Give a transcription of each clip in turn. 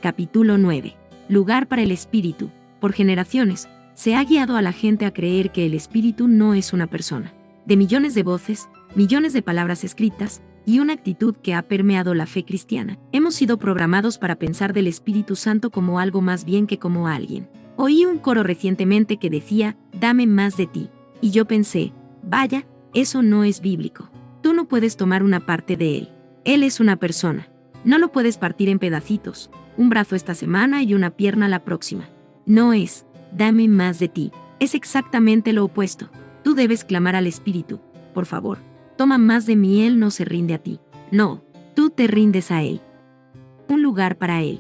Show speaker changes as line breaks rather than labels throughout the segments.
Capítulo 9. Lugar para el espíritu. Por generaciones, se ha guiado a la gente a creer que el espíritu no es una persona. De millones de voces, millones de palabras escritas, y una actitud que ha permeado la fe cristiana, hemos sido programados para pensar del Espíritu Santo como algo más bien que como alguien. Oí un coro recientemente que decía, dame más de ti. Y yo pensé, vaya, eso no es bíblico. Tú no puedes tomar una parte de él. Él es una persona. No lo puedes partir en pedacitos, un brazo esta semana y una pierna la próxima. No es, dame más de ti. Es exactamente lo opuesto. Tú debes clamar al Espíritu, por favor, toma más de mí. Él no se rinde a ti. No, tú te rindes a Él. Un lugar para Él.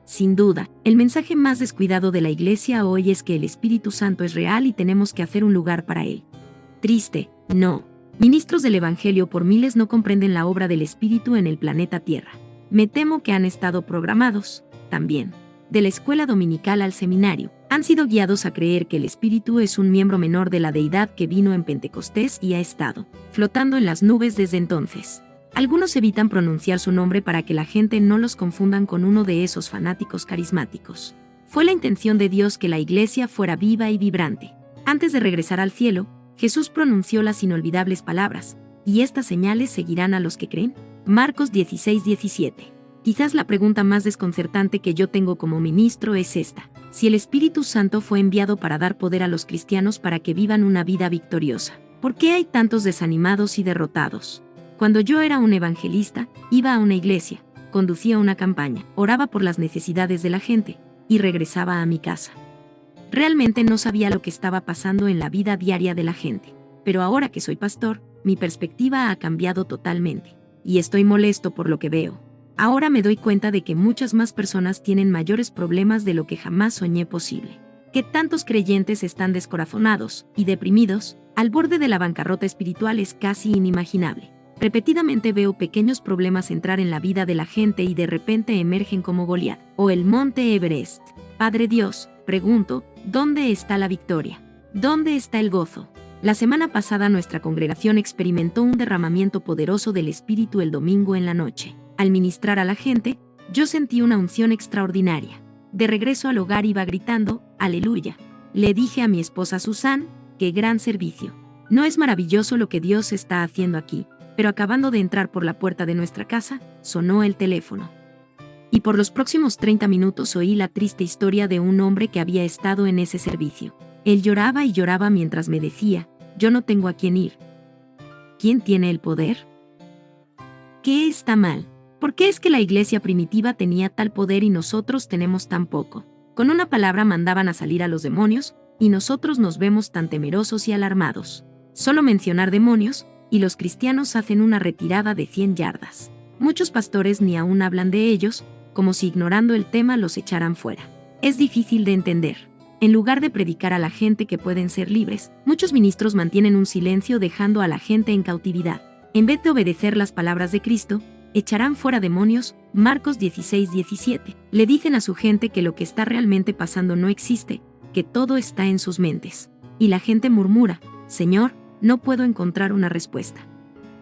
Sin duda, el mensaje más descuidado de la Iglesia hoy es que el Espíritu Santo es real y tenemos que hacer un lugar para Él. Triste, no. Ministros del Evangelio por miles no comprenden la obra del Espíritu en el planeta Tierra. Me temo que han estado programados, también, de la escuela dominical al seminario. Han sido guiados a creer que el Espíritu es un miembro menor de la deidad que vino en Pentecostés y ha estado flotando en las nubes desde entonces. Algunos evitan pronunciar su nombre para que la gente no los confundan con uno de esos fanáticos carismáticos. Fue la intención de Dios que la Iglesia fuera viva y vibrante. Antes de regresar al cielo, Jesús pronunció las inolvidables palabras, y estas señales seguirán a los que creen. Marcos 16:17. Quizás la pregunta más desconcertante que yo tengo como ministro es esta: si el Espíritu Santo fue enviado para dar poder a los cristianos para que vivan una vida victoriosa, ¿por qué hay tantos desanimados y derrotados? Cuando yo era un evangelista, iba a una iglesia, conducía una campaña, oraba por las necesidades de la gente, y regresaba a mi casa. Realmente no sabía lo que estaba pasando en la vida diaria de la gente. Pero ahora que soy pastor, mi perspectiva ha cambiado totalmente. Y estoy molesto por lo que veo. Ahora me doy cuenta de que muchas más personas tienen mayores problemas de lo que jamás soñé posible. Que tantos creyentes están descorazonados y deprimidos, al borde de la bancarrota espiritual es casi inimaginable. Repetidamente veo pequeños problemas entrar en la vida de la gente y de repente emergen como Goliat o el monte Everest. Padre Dios, pregunto, ¿dónde está la victoria? ¿Dónde está el gozo? La semana pasada nuestra congregación experimentó un derramamiento poderoso del Espíritu el domingo en la noche. Al ministrar a la gente, yo sentí una unción extraordinaria. De regreso al hogar iba gritando, ¡Aleluya! Le dije a mi esposa Susan, ¡qué gran servicio! No es maravilloso lo que Dios está haciendo aquí, pero acabando de entrar por la puerta de nuestra casa, sonó el teléfono. Y por los próximos 30 minutos oí la triste historia de un hombre que había estado en ese servicio. Él lloraba y lloraba mientras me decía, yo no tengo a quién ir. ¿Quién tiene el poder? ¿Qué está mal? ¿Por qué es que la iglesia primitiva tenía tal poder y nosotros tenemos tan poco? Con una palabra mandaban a salir a los demonios, y nosotros nos vemos tan temerosos y alarmados. Solo mencionar demonios, y los cristianos hacen una retirada de 100 yardas. Muchos pastores ni aún hablan de ellos, como si ignorando el tema los echaran fuera. Es difícil de entender. En lugar de predicar a la gente que pueden ser libres, muchos ministros mantienen un silencio dejando a la gente en cautividad. En vez de obedecer las palabras de Cristo, echarán fuera demonios, Marcos 16:17. Le dicen a su gente que lo que está realmente pasando no existe, que todo está en sus mentes. Y la gente murmura, Señor, no puedo encontrar una respuesta.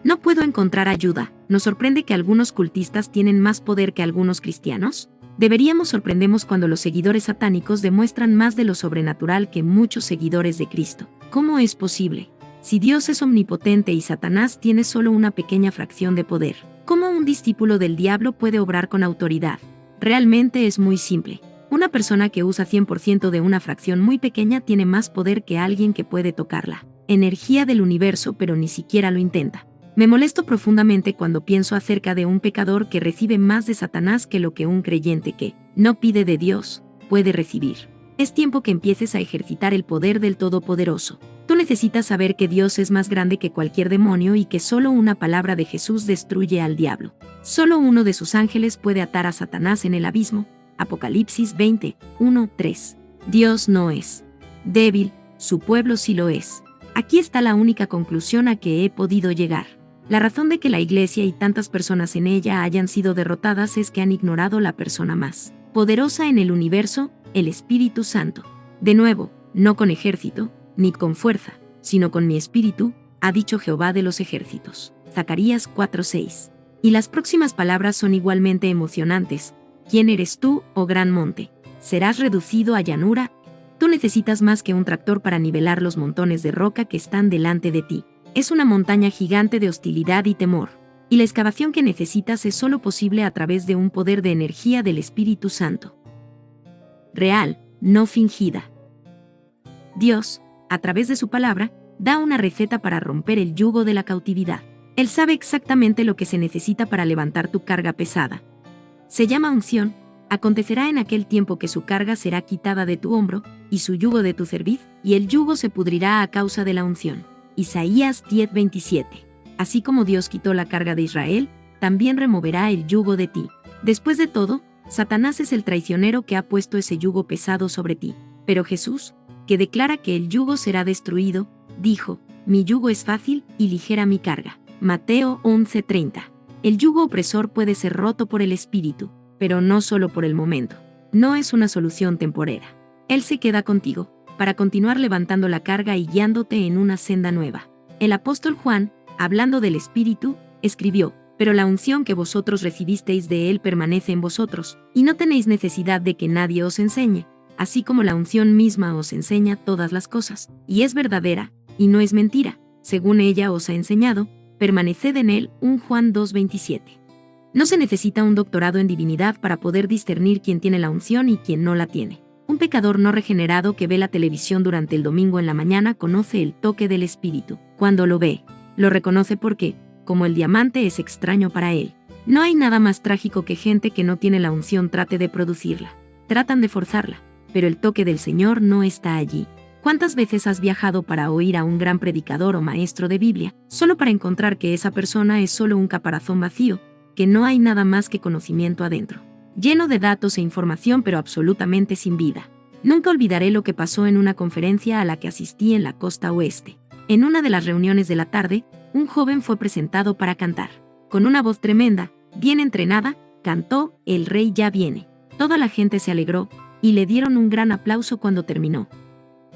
No puedo encontrar ayuda. ¿Nos sorprende que algunos cultistas tienen más poder que algunos cristianos? Deberíamos sorprendernos cuando los seguidores satánicos demuestran más de lo sobrenatural que muchos seguidores de Cristo. ¿Cómo es posible? Si Dios es omnipotente y Satanás tiene solo una pequeña fracción de poder, ¿cómo un discípulo del diablo puede obrar con autoridad? Realmente es muy simple. Una persona que usa 100% de una fracción muy pequeña tiene más poder que alguien que puede tocarla. Energía del universo, pero ni siquiera lo intenta. Me molesto profundamente cuando pienso acerca de un pecador que recibe más de Satanás que lo que un creyente que no pide de Dios puede recibir. Es tiempo que empieces a ejercitar el poder del Todopoderoso. Tú necesitas saber que Dios es más grande que cualquier demonio y que solo una palabra de Jesús destruye al diablo. Solo uno de sus ángeles puede atar a Satanás en el abismo. Apocalipsis 20:1-3. Dios no es débil, su pueblo sí lo es. Aquí está la única conclusión a que he podido llegar. La razón de que la iglesia y tantas personas en ella hayan sido derrotadas es que han ignorado la persona más poderosa en el universo, el Espíritu Santo. De nuevo, no con ejército, ni con fuerza, sino con mi espíritu, ha dicho Jehová de los ejércitos. Zacarías 4:6. Y las próximas palabras son igualmente emocionantes. ¿Quién eres tú, oh gran monte? ¿Serás reducido a llanura? Tú necesitas más que un tractor para nivelar los montones de roca que están delante de ti. Es una montaña gigante de hostilidad y temor. Y la excavación que necesitas es solo posible a través de un poder de energía del Espíritu Santo. Real, no fingida. Dios, a través de su palabra, da una receta para romper el yugo de la cautividad. Él sabe exactamente lo que se necesita para levantar tu carga pesada. Se llama unción. Acontecerá en aquel tiempo que su carga será quitada de tu hombro, y su yugo de tu cerviz, y el yugo se pudrirá a causa de la unción. Isaías 10:27. Así como Dios quitó la carga de Israel, también removerá el yugo de ti. Después de todo, Satanás es el traicionero que ha puesto ese yugo pesado sobre ti. Pero Jesús, que declara que el yugo será destruido, dijo: mi yugo es fácil y ligera mi carga. Mateo 11:30. El yugo opresor puede ser roto por el Espíritu, pero no solo por el momento. No es una solución temporera. Él se queda contigo, para continuar levantando la carga y guiándote en una senda nueva. El apóstol Juan, hablando del Espíritu, escribió: pero la unción que vosotros recibisteis de Él permanece en vosotros, y no tenéis necesidad de que nadie os enseñe, así como la unción misma os enseña todas las cosas, y es verdadera, y no es mentira, según ella os ha enseñado, permaneced en Él. 1 Juan 2:27. No se necesita un doctorado en divinidad para poder discernir quién tiene la unción y quién no la tiene. Un pecador no regenerado que ve la televisión durante el domingo en la mañana conoce el toque del Espíritu. Cuando lo ve, lo reconoce porque, como el diamante es extraño para él. No hay nada más trágico que gente que no tiene la unción trate de producirla. Tratan de forzarla, pero el toque del Señor no está allí. ¿Cuántas veces has viajado para oír a un gran predicador o maestro de Biblia, solo para encontrar que esa persona es solo un caparazón vacío, que no hay nada más que conocimiento adentro, lleno de datos e información pero absolutamente sin vida? Nunca olvidaré lo que pasó en una conferencia a la que asistí en la costa oeste. En una de las reuniones de la tarde, un joven fue presentado para cantar. Con una voz tremenda, bien entrenada, cantó "El Rey ya viene". Toda la gente se alegró, y le dieron un gran aplauso cuando terminó.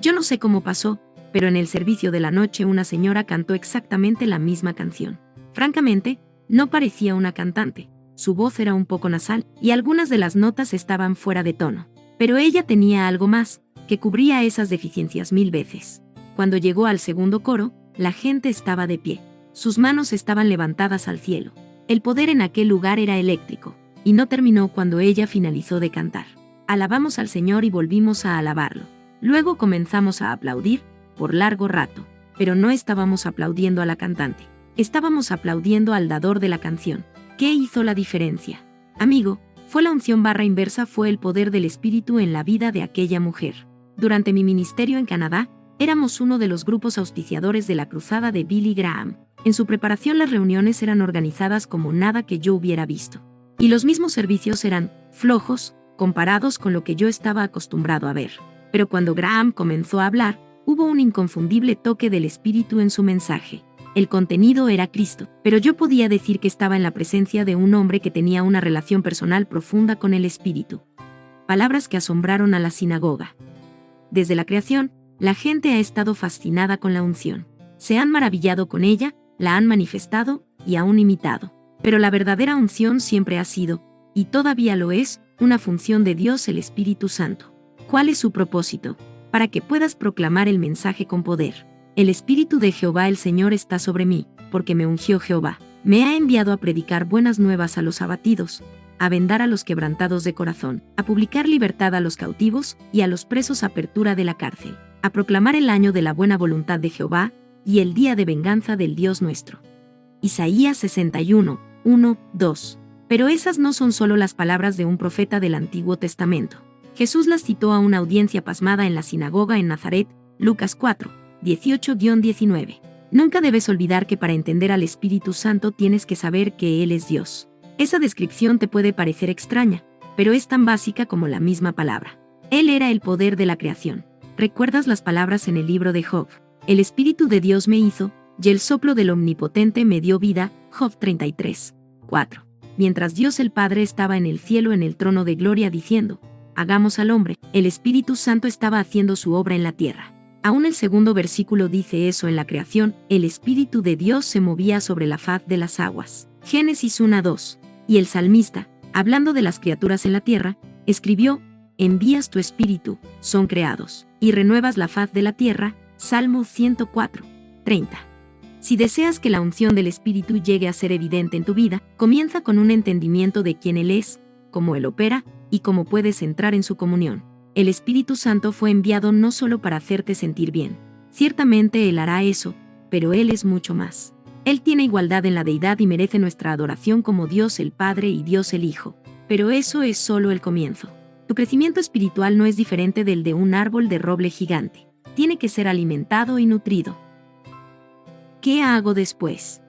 Yo no sé cómo pasó, pero en el servicio de la noche una señora cantó exactamente la misma canción. Francamente, no parecía una cantante. Su voz era un poco nasal, y algunas de las notas estaban fuera de tono. Pero ella tenía algo más, que cubría esas deficiencias 1000 veces. Cuando llegó al segundo coro, la gente estaba de pie. Sus manos estaban levantadas al cielo. El poder en aquel lugar era eléctrico, y no terminó cuando ella finalizó de cantar. Alabamos al Señor y volvimos a alabarlo. Luego comenzamos a aplaudir, por largo rato, pero no estábamos aplaudiendo a la cantante. Estábamos aplaudiendo al dador de la canción. ¿Qué hizo la diferencia? Amigo, fue la unción barra inversa, fue el poder del Espíritu en la vida de aquella mujer. Durante mi ministerio en Canadá, éramos uno de los grupos auspiciadores de la cruzada de Billy Graham. En su preparación las reuniones eran organizadas como nada que yo hubiera visto. Y los mismos servicios eran flojos, comparados con lo que yo estaba acostumbrado a ver. Pero cuando Graham comenzó a hablar, hubo un inconfundible toque del Espíritu en su mensaje. El contenido era Cristo, pero yo podía decir que estaba en la presencia de un hombre que tenía una relación personal profunda con el Espíritu. Palabras que asombraron a la sinagoga. Desde la creación, la gente ha estado fascinada con la unción. Se han maravillado con ella, la han manifestado y aún imitado. Pero la verdadera unción siempre ha sido, y todavía lo es, una función de Dios el Espíritu Santo. ¿Cuál es su propósito? Para que puedas proclamar el mensaje con poder. El Espíritu de Jehová el Señor está sobre mí, porque me ungió Jehová. Me ha enviado a predicar buenas nuevas a los abatidos, a vendar a los quebrantados de corazón, a publicar libertad a los cautivos y a los presos apertura de la cárcel, a proclamar el año de la buena voluntad de Jehová y el día de venganza del Dios nuestro. Isaías 61, 1, 2. Pero esas no son solo las palabras de un profeta del Antiguo Testamento. Jesús las citó a una audiencia pasmada en la sinagoga en Nazaret, Lucas 4, 18-19. Nunca debes olvidar que para entender al Espíritu Santo tienes que saber que Él es Dios. Esa descripción te puede parecer extraña, pero es tan básica como la misma palabra. Él era el poder de la creación. ¿Recuerdas las palabras en el libro de Job? El Espíritu de Dios me hizo, y el soplo del Omnipotente me dio vida. Job 33, 4. Mientras Dios el Padre estaba en el cielo en el trono de gloria diciendo, hagamos al hombre, el Espíritu Santo estaba haciendo su obra en la tierra. Aún el segundo versículo dice eso en la creación, el Espíritu de Dios se movía sobre la faz de las aguas. Génesis 1:2. Y el salmista, Hablando de las criaturas en la tierra, escribió: envías tu espíritu, son creados, y renuevas la faz de la tierra. Salmo 104, 30. Si deseas que la unción del Espíritu llegue a ser evidente en tu vida, comienza con un entendimiento de quién Él es, cómo Él opera, y cómo puedes entrar en su comunión. El Espíritu Santo fue enviado no solo para hacerte sentir bien. Ciertamente Él hará eso, pero Él es mucho más. Él tiene igualdad en la deidad y merece nuestra adoración como Dios el Padre y Dios el Hijo. Pero eso es solo el comienzo. Tu crecimiento espiritual no es diferente del de un árbol de roble gigante. Tiene que ser alimentado y nutrido. ¿Qué hago después?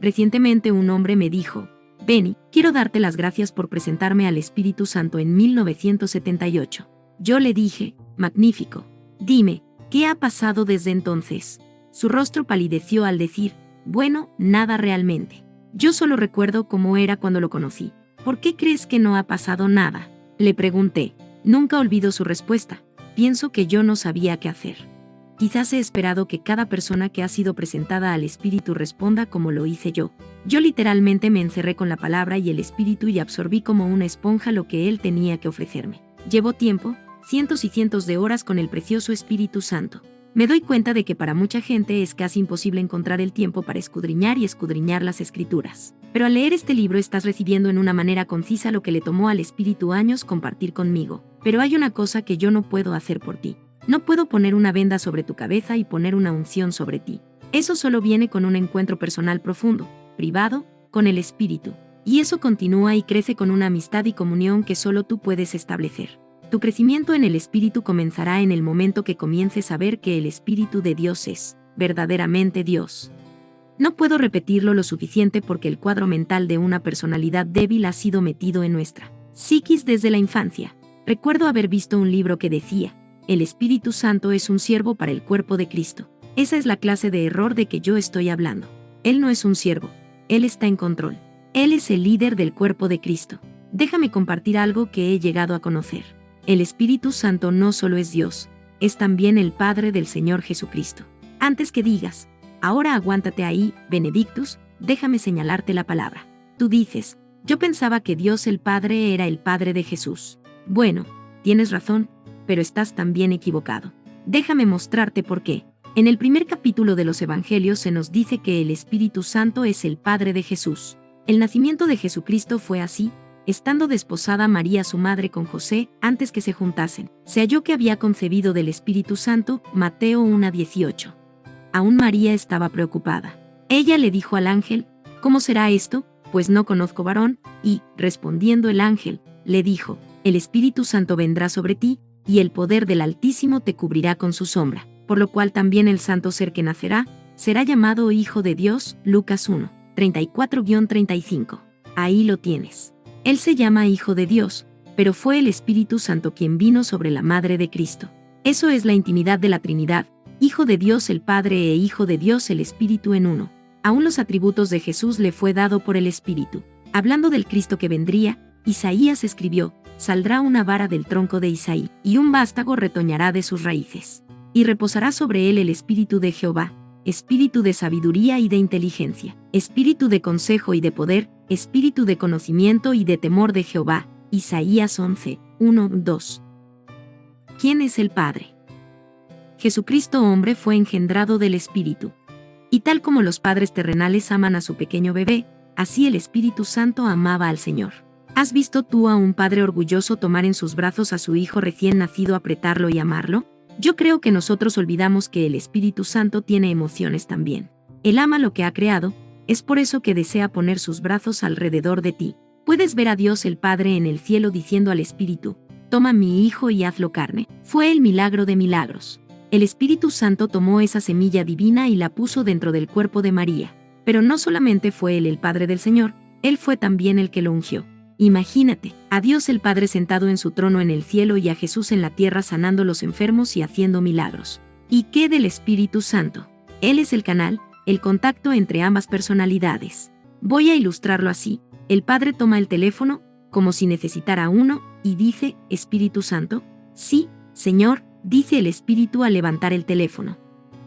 Recientemente un hombre me dijo: Benny, quiero darte las gracias por presentarme al Espíritu Santo en 1978. Yo le dije: magnífico. Dime, ¿qué ha pasado desde entonces? Su rostro palideció al decir: bueno, nada realmente. Yo solo recuerdo cómo era cuando lo conocí. ¿Por qué crees que no ha pasado nada? Le pregunté. Nunca olvido su respuesta. Pienso que yo no sabía qué hacer. Quizás he esperado que cada persona que ha sido presentada al Espíritu responda como lo hice yo. Yo literalmente me encerré con la palabra y el Espíritu y absorbí como una esponja lo que Él tenía que ofrecerme. Llevo tiempo, cientos y cientos de horas con el precioso Espíritu Santo. Me doy cuenta de que para mucha gente es casi imposible encontrar el tiempo para escudriñar y escudriñar las Escrituras. Pero al leer este libro estás recibiendo en una manera concisa lo que le tomó al Espíritu años compartir conmigo. Pero hay una cosa que yo no puedo hacer por ti. No puedo poner una venda sobre tu cabeza y poner una unción sobre ti. Eso solo viene con un encuentro personal profundo, privado, con el Espíritu. Y eso continúa y crece con una amistad y comunión que solo tú puedes establecer. Tu crecimiento en el Espíritu comenzará en el momento que comiences a ver que el Espíritu de Dios es verdaderamente Dios. No puedo repetirlo lo suficiente porque el cuadro mental de una personalidad débil ha sido metido en nuestra psiquis desde la infancia. Recuerdo haber visto un libro que decía: el Espíritu Santo es un siervo para el cuerpo de Cristo. Esa es la clase de error de que yo estoy hablando. Él no es un siervo. Él está en control. Él es el líder del cuerpo de Cristo. Déjame compartir algo que he llegado a conocer. El Espíritu Santo no solo es Dios, es también el Padre del Señor Jesucristo. Antes que digas: ahora aguántate ahí, Benedictus, déjame señalarte la palabra. Tú dices: yo pensaba que Dios el Padre era el Padre de Jesús. Bueno, tienes razón, pero estás también equivocado. Déjame mostrarte por qué. En el primer capítulo de los Evangelios se nos dice que el Espíritu Santo es el Padre de Jesús. El nacimiento de Jesucristo fue así: estando desposada María su madre con José, antes que se juntasen, se halló que había concebido del Espíritu Santo. Mateo 1:18. Aún María estaba preocupada. Ella le dijo al ángel: ¿cómo será esto? Pues no conozco varón. Y, respondiendo el ángel, le dijo: el Espíritu Santo vendrá sobre ti, y el poder del Altísimo te cubrirá con su sombra, por lo cual también el santo ser que nacerá será llamado Hijo de Dios. Lucas 1, 34-35. Ahí lo tienes. Él se llama Hijo de Dios, pero fue el Espíritu Santo quien vino sobre la Madre de Cristo. Eso es la intimidad de la Trinidad: Hijo de Dios el Padre e Hijo de Dios el Espíritu en uno. Aún los atributos de Jesús le fue dado por el Espíritu. Hablando del Cristo que vendría, Isaías escribió: saldrá una vara del tronco de Isaí, y un vástago retoñará de sus raíces. Y reposará sobre él el Espíritu de Jehová, Espíritu de sabiduría y de inteligencia, Espíritu de consejo y de poder, Espíritu de conocimiento y de temor de Jehová. Isaías 11, 1, 2. ¿Quién es el Padre? Jesucristo hombre fue engendrado del Espíritu. Y tal como los padres terrenales aman a su pequeño bebé, así el Espíritu Santo amaba al Señor. ¿Has visto tú a un padre orgulloso tomar en sus brazos a su hijo recién nacido, apretarlo y amarlo? Yo creo que nosotros olvidamos que el Espíritu Santo tiene emociones también. Él ama lo que ha creado, es por eso que desea poner sus brazos alrededor de ti. Puedes ver a Dios el Padre en el cielo diciendo al Espíritu: toma mi hijo y hazlo carne. Fue el milagro de milagros. El Espíritu Santo tomó esa semilla divina y la puso dentro del cuerpo de María. Pero no solamente fue Él el Padre del Señor, Él fue también el que lo ungió. Imagínate, a Dios el Padre sentado en su trono en el cielo y a Jesús en la tierra sanando los enfermos y haciendo milagros. ¿Y qué del Espíritu Santo? Él es el canal, el contacto entre ambas personalidades. Voy a ilustrarlo así: el Padre toma el teléfono, como si necesitara uno, y dice: Espíritu Santo. Sí, Señor, dice el Espíritu al levantar el teléfono.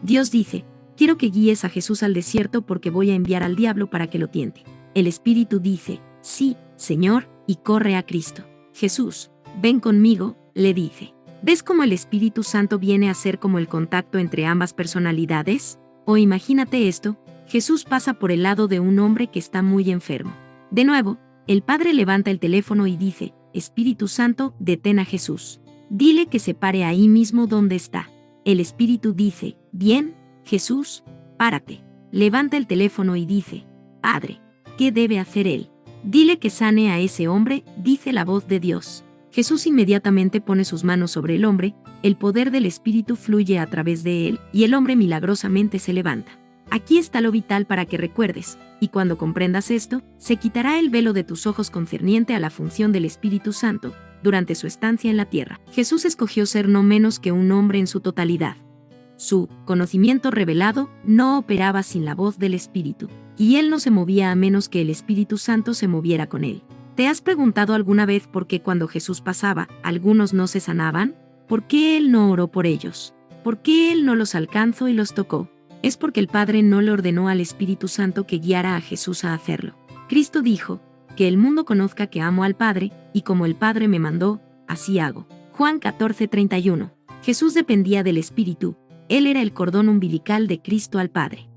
Dios dice: quiero que guíes a Jesús al desierto porque voy a enviar al diablo para que lo tiente. El Espíritu dice: sí, Señor, y corre a Cristo. Jesús, ven conmigo, le dice. ¿Ves cómo el Espíritu Santo viene a ser como el contacto entre ambas personalidades? O imagínate esto, Jesús pasa por el lado de un hombre que está muy enfermo. De nuevo, el Padre levanta el teléfono y dice, Espíritu Santo, detén a Jesús. Dile que se pare ahí mismo donde está. El Espíritu dice, bien, Jesús, párate. Levanta el teléfono y dice, Padre, ¿qué debe hacer él? Dile que sane a ese hombre, dice la voz de Dios. Jesús inmediatamente pone sus manos sobre el hombre, el poder del Espíritu fluye a través de él, y el hombre milagrosamente se levanta. Aquí está lo vital para que recuerdes, y cuando comprendas esto, se quitará el velo de tus ojos concerniente a la función del Espíritu Santo, durante su estancia en la tierra. Jesús escogió ser no menos que un hombre en su totalidad. Su conocimiento revelado no operaba sin la voz del Espíritu, y él no se movía a menos que el Espíritu Santo se moviera con él. ¿Te has preguntado alguna vez por qué cuando Jesús pasaba, algunos no se sanaban? ¿Por qué él no oró por ellos? ¿Por qué él no los alcanzó y los tocó? Es porque el Padre no le ordenó al Espíritu Santo que guiara a Jesús a hacerlo. Cristo dijo, que el mundo conozca que amo al Padre, y como el Padre me mandó, así hago. Juan 14:31. Jesús dependía del Espíritu, él era el cordón umbilical de Cristo al Padre.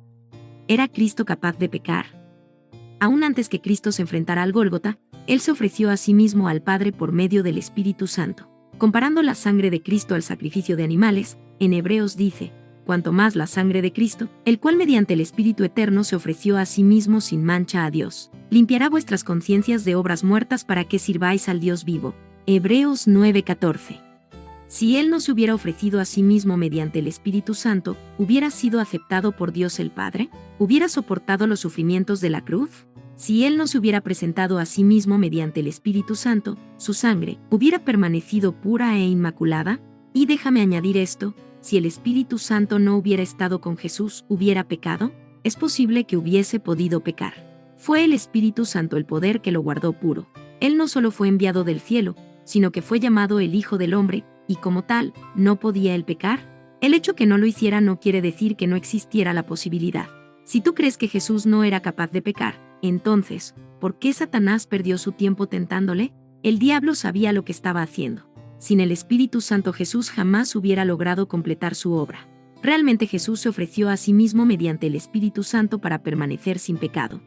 ¿Era Cristo capaz de pecar? Aún antes que Cristo se enfrentara al Gólgota, él se ofreció a sí mismo al Padre por medio del Espíritu Santo. Comparando la sangre de Cristo al sacrificio de animales, en Hebreos dice, cuanto más la sangre de Cristo, el cual mediante el Espíritu Eterno se ofreció a sí mismo sin mancha a Dios, limpiará vuestras conciencias de obras muertas para que sirváis al Dios vivo. Hebreos 9:14. Si él no se hubiera ofrecido a sí mismo mediante el Espíritu Santo, ¿hubiera sido aceptado por Dios el Padre? ¿Hubiera soportado los sufrimientos de la cruz? Si él no se hubiera presentado a sí mismo mediante el Espíritu Santo, su sangre hubiera permanecido pura e inmaculada. Y déjame añadir esto, si el Espíritu Santo no hubiera estado con Jesús, ¿hubiera pecado? Es posible que hubiese podido pecar. Fue el Espíritu Santo el poder que lo guardó puro. Él no solo fue enviado del cielo, sino que fue llamado el Hijo del Hombre, y como tal, ¿no podía él pecar? El hecho que no lo hiciera no quiere decir que no existiera la posibilidad. Si tú crees que Jesús no era capaz de pecar, entonces, ¿por qué Satanás perdió su tiempo tentándole? El diablo sabía lo que estaba haciendo. Sin el Espíritu Santo Jesús jamás hubiera logrado completar su obra. Realmente Jesús se ofreció a sí mismo mediante el Espíritu Santo para permanecer sin pecado.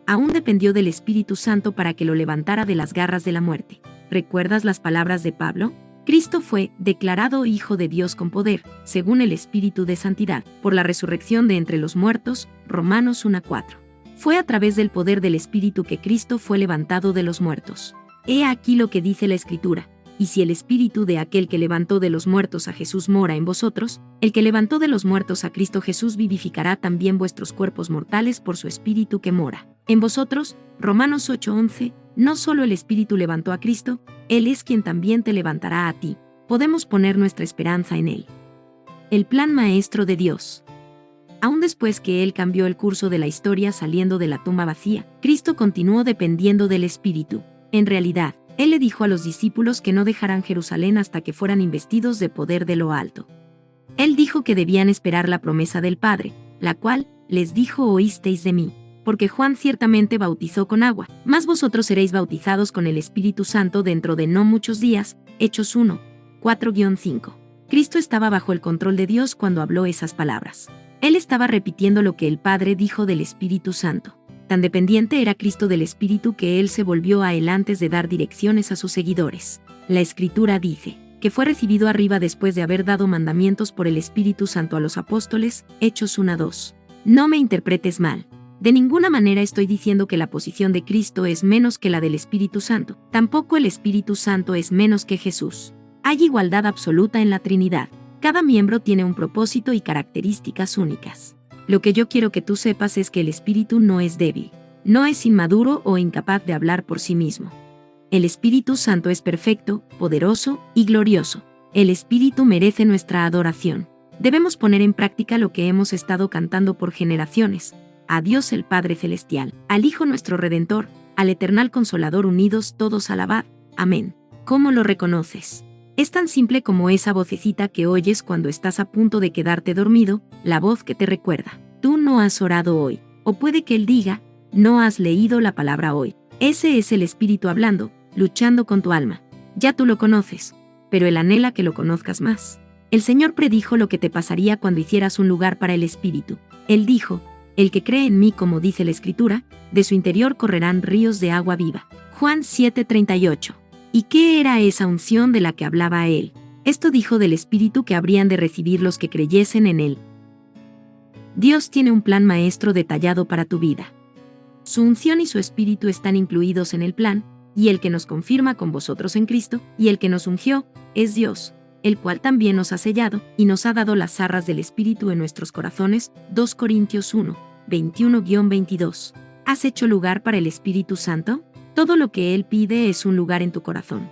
Aún dependió del Espíritu Santo para que lo levantara de las garras de la muerte. ¿Recuerdas las palabras de Pablo? Cristo fue declarado Hijo de Dios con poder, según el Espíritu de Santidad, por la resurrección de entre los muertos, Romanos 1:4. Fue a través del poder del Espíritu que Cristo fue levantado de los muertos. He aquí lo que dice la Escritura. Y si el Espíritu de aquel que levantó de los muertos a Jesús mora en vosotros, el que levantó de los muertos a Cristo Jesús vivificará también vuestros cuerpos mortales por su Espíritu que mora en vosotros. Romanos 8:11. No solo el Espíritu levantó a Cristo, Él es quien también te levantará a ti. Podemos poner nuestra esperanza en Él. El plan maestro de Dios. Aún después que Él cambió el curso de la historia saliendo de la tumba vacía, Cristo continuó dependiendo del Espíritu. En realidad, Él le dijo a los discípulos que no dejaran Jerusalén hasta que fueran investidos de poder de lo alto. Él dijo que debían esperar la promesa del Padre, la cual, les dijo, oísteis de mí. Porque Juan ciertamente bautizó con agua, mas vosotros seréis bautizados con el Espíritu Santo dentro de no muchos días. Hechos 1:4-5. Cristo estaba bajo el control de Dios cuando habló esas palabras. Él estaba repitiendo lo que el Padre dijo del Espíritu Santo. Tan dependiente era Cristo del Espíritu que Él se volvió a Él antes de dar direcciones a sus seguidores. La Escritura dice que fue recibido arriba después de haber dado mandamientos por el Espíritu Santo a los apóstoles. Hechos 1:2. No me interpretes mal. De ninguna manera estoy diciendo que la posición de Cristo es menos que la del Espíritu Santo. Tampoco el Espíritu Santo es menos que Jesús. Hay igualdad absoluta en la Trinidad. Cada miembro tiene un propósito y características únicas. Lo que yo quiero que tú sepas es que el Espíritu no es débil, no es inmaduro o incapaz de hablar por sí mismo. El Espíritu Santo es perfecto, poderoso y glorioso. El Espíritu merece nuestra adoración. Debemos poner en práctica lo que hemos estado cantando por generaciones. A Dios el Padre Celestial, al Hijo nuestro Redentor, al Eternal Consolador unidos todos alabad. Amén. ¿Cómo lo reconoces? Es tan simple como esa vocecita que oyes cuando estás a punto de quedarte dormido, la voz que te recuerda, tú no has orado hoy. O puede que Él diga, no has leído la palabra hoy. Ese es el Espíritu hablando, luchando con tu alma. Ya tú lo conoces, pero Él anhela que lo conozcas más. El Señor predijo lo que te pasaría cuando hicieras un lugar para el Espíritu. Él dijo: el que cree en mí, como dice la Escritura, de su interior correrán ríos de agua viva. Juan 7:38. ¿Y qué era esa unción de la que hablaba Él? Esto dijo del Espíritu que habrían de recibir los que creyesen en Él. Dios tiene un plan maestro detallado para tu vida. Su unción y su Espíritu están incluidos en el plan, y el que nos confirma con vosotros en Cristo, y el que nos ungió, es Dios, el cual también nos ha sellado, y nos ha dado las arras del Espíritu en nuestros corazones. 2 Corintios 1, 21-22. ¿Has hecho lugar para el Espíritu Santo? Todo lo que Él pide es un lugar en tu corazón.